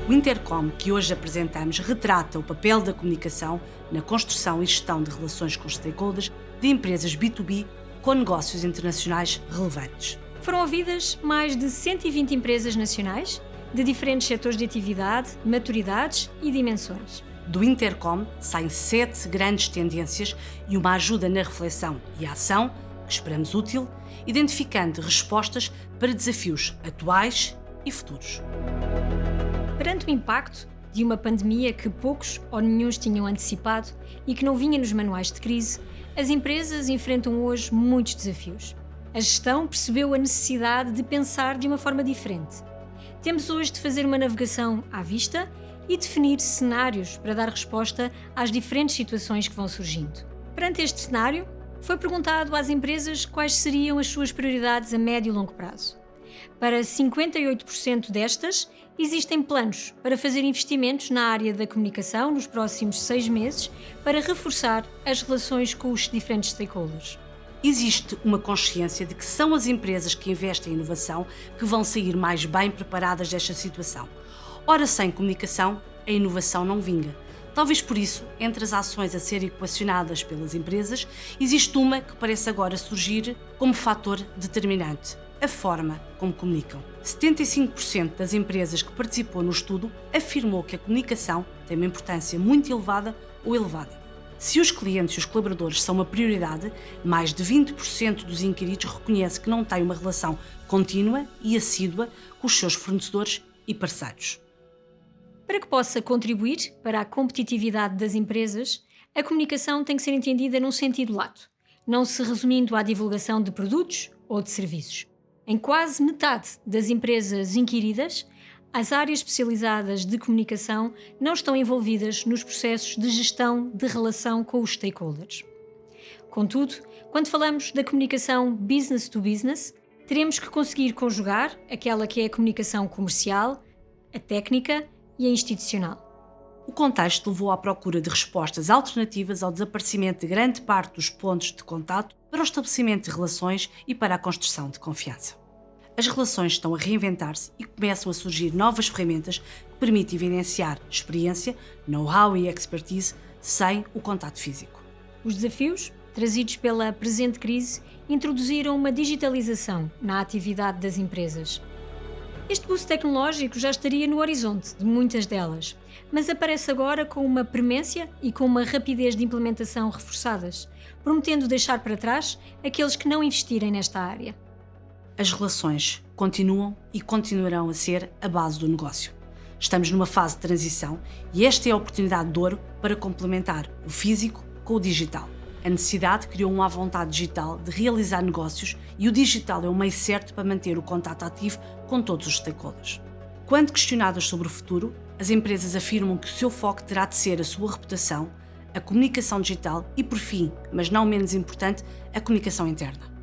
O Intercom que hoje apresentamos retrata o papel da comunicação na construção e gestão de relações com os stakeholders de empresas B2B com negócios internacionais relevantes. Foram ouvidas mais de 120 empresas nacionais, de diferentes setores de atividade, maturidades e dimensões. Do Intercom saem 7 grandes tendências e uma ajuda na reflexão e ação, que esperamos útil, identificando respostas para desafios atuais e futuros. Perante o impacto de uma pandemia que poucos ou nenhuns tinham antecipado e que não vinha nos manuais de crise, as empresas enfrentam hoje muitos desafios. A gestão percebeu a necessidade de pensar de uma forma diferente. Temos hoje de fazer uma navegação à vista e definir cenários para dar resposta às diferentes situações que vão surgindo. Perante este cenário, foi perguntado às empresas quais seriam as suas prioridades a médio e longo prazo. Para 58% destas, existem planos para fazer investimentos na área da comunicação nos próximos 6 meses para reforçar as relações com os diferentes stakeholders. Existe uma consciência de que são as empresas que investem em inovação que vão sair mais bem preparadas desta situação. Ora, sem comunicação, a inovação não vinga. Talvez por isso, entre as ações a serem equacionadas pelas empresas, existe uma que parece agora surgir como fator determinante: a forma como comunicam. 75% das empresas que participou no estudo afirmou que a comunicação tem uma importância muito elevada ou elevada. Se os clientes e os colaboradores são uma prioridade, mais de 20% dos inquiridos reconhece que não têm uma relação contínua e assídua com os seus fornecedores e parceiros. Para que possa contribuir para a competitividade das empresas, a comunicação tem que ser entendida num sentido lato, não se resumindo à divulgação de produtos ou de serviços. Em quase metade das empresas inquiridas, as áreas especializadas de comunicação não estão envolvidas nos processos de gestão de relação com os stakeholders. Contudo, quando falamos da comunicação business to business, teremos que conseguir conjugar aquela que é a comunicação comercial, a técnica e a institucional. O contexto levou à procura de respostas alternativas ao desaparecimento de grande parte dos pontos de contato para o estabelecimento de relações e para a construção de confiança. As relações estão a reinventar-se e começam a surgir novas ferramentas que permitem evidenciar experiência, know-how e expertise sem o contato físico. Os desafios, trazidos pela presente crise, introduziram uma digitalização na atividade das empresas. Este boost tecnológico já estaria no horizonte de muitas delas, mas aparece agora com uma premência e com uma rapidez de implementação reforçadas, prometendo deixar para trás aqueles que não investirem nesta área. As relações continuam e continuarão a ser a base do negócio. Estamos numa fase de transição e esta é a oportunidade de ouro para complementar o físico com o digital. A necessidade criou uma vontade digital de realizar negócios e o digital é o meio certo para manter o contato ativo com todos os stakeholders. Quando questionadas sobre o futuro, as empresas afirmam que o seu foco terá de ser a sua reputação, a comunicação digital e, por fim, mas não menos importante, a comunicação interna.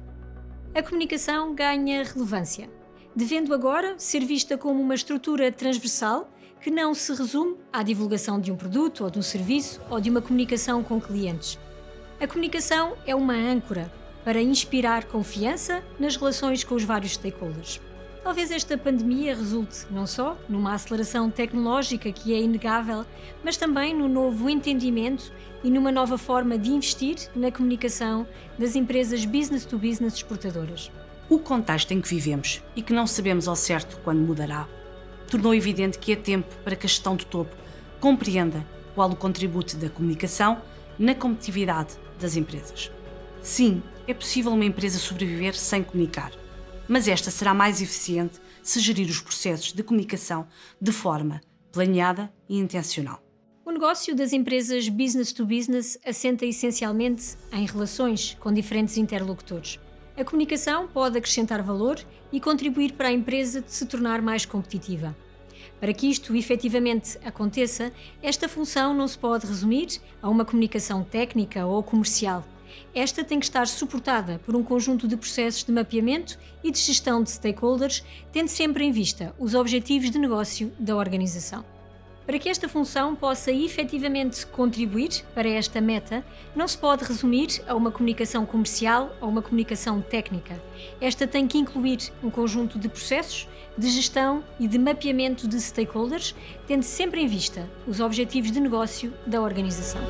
A comunicação ganha relevância, devendo agora ser vista como uma estrutura transversal que não se resume à divulgação de um produto ou de um serviço ou de uma comunicação com clientes. A comunicação é uma âncora para inspirar confiança nas relações com os vários stakeholders. Talvez esta pandemia resulte não só numa aceleração tecnológica que é inegável, mas também no novo entendimento e numa nova forma de investir na comunicação das empresas business to business exportadoras. O contexto em que vivemos e que não sabemos ao certo quando mudará, tornou evidente que é tempo para que a gestão do topo compreenda qual o contributo da comunicação na competitividade das empresas. Sim, é possível uma empresa sobreviver sem comunicar, mas esta será mais eficiente se gerir os processos de comunicação de forma planeada e intencional. O negócio das empresas business to business assenta essencialmente em relações com diferentes interlocutores. A comunicação pode acrescentar valor e contribuir para a empresa de se tornar mais competitiva. Para que isto efetivamente aconteça, esta função não se pode resumir a uma comunicação técnica ou comercial. Esta tem que estar suportada por um conjunto de processos de mapeamento e de gestão de stakeholders, tendo sempre em vista os objetivos de negócio da organização. Para que esta função possa efetivamente contribuir para esta meta, não se pode resumir a uma comunicação comercial ou uma comunicação técnica. Esta tem que incluir um conjunto de processos, de gestão e de mapeamento de stakeholders, tendo sempre em vista os objetivos de negócio da organização.